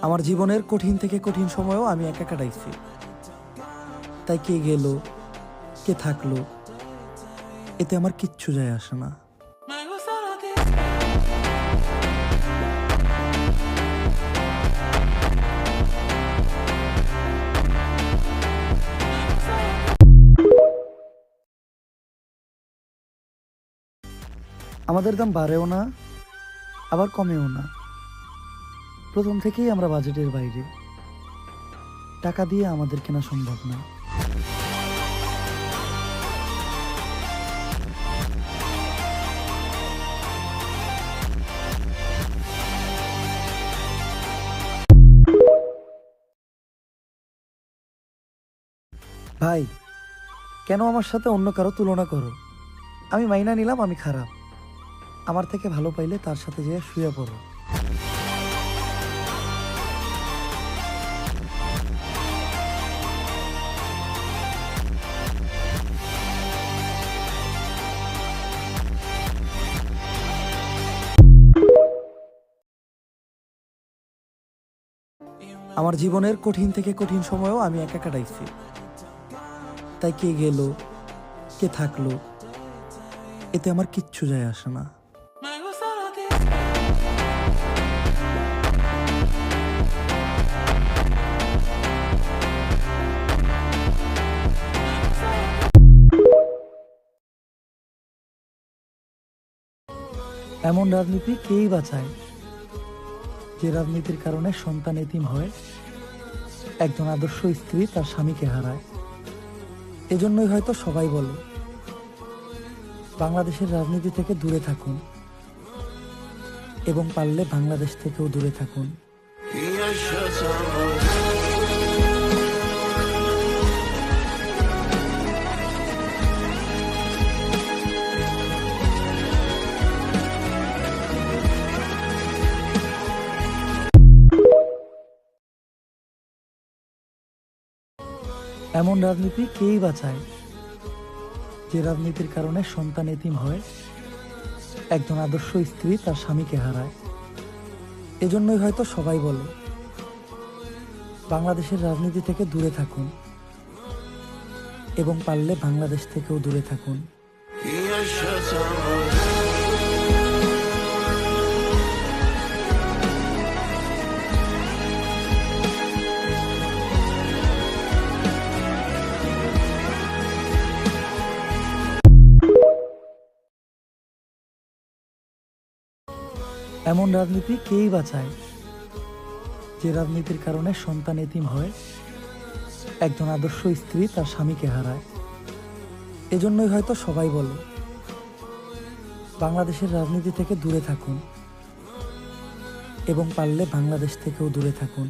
আমার জীবনের কঠিন থেকে কঠিন সময়ও আমি একা কাটাইছি। তাই কে গেল, কে থাকলো, এতে আমার কিচ্ছু যায় আসে না। আমাদের দাম বাড়েও না, আবার কমেও না। প্রথম থেকেই আমরা বাজেটের বাইরে। টাকা দিয়ে আমাদের কেনা সম্ভব না। ভাই, কেন আমার সাথে অন্য কারো তুলনা করো? আমি মাইনা নিলাম আমি খারাপ। আমার থেকে ভালো পাইলে তার সাথে যেয়ে শুয়ে পড়ো। আমার জীবনের কঠিন থেকে কঠিন সময়ও আমি একা কাটাইছি। তাই কে গেল, কে থাকলো, এতে আমার কিচ্ছু যায় আসে না। এমন রাজনীতি কেই বাঁচায় যে রাজনীতির কারণে সন্তান এতিম হয়, একজন আদর্শ স্ত্রী তার স্বামীকে হারায়। এজন্যই হয়তো সবাই বলে বাংলাদেশের রাজনীতি থেকে দূরে থাকুন এবং পারলে বাংলাদেশ থেকেও দূরে থাকুন। এমন রাজনীতি কেই বাঁচায় যে রাজনীতির কারণে সন্তান এতিম হয়, একজন আদর্শ স্ত্রী তার স্বামীকে হারায়। এজন্যই হয়তো সবাই বলে বাংলাদেশের রাজনীতি থেকে দূরে থাকুন এবং পারলে বাংলাদেশ থেকেও দূরে থাকুন। এমন রাজনীতি কেই বাঁচায় যে রাজনীতির কারণে সন্তান এতিম হয়, একজন আদর্শ স্ত্রী তার স্বামীকে হারায়। এজন্যই হয়তো সবাই বলে বাংলাদেশের রাজনীতি থেকে দূরে থাকুন এবং পারলে বাংলাদেশ থেকেও দূরে থাকুন।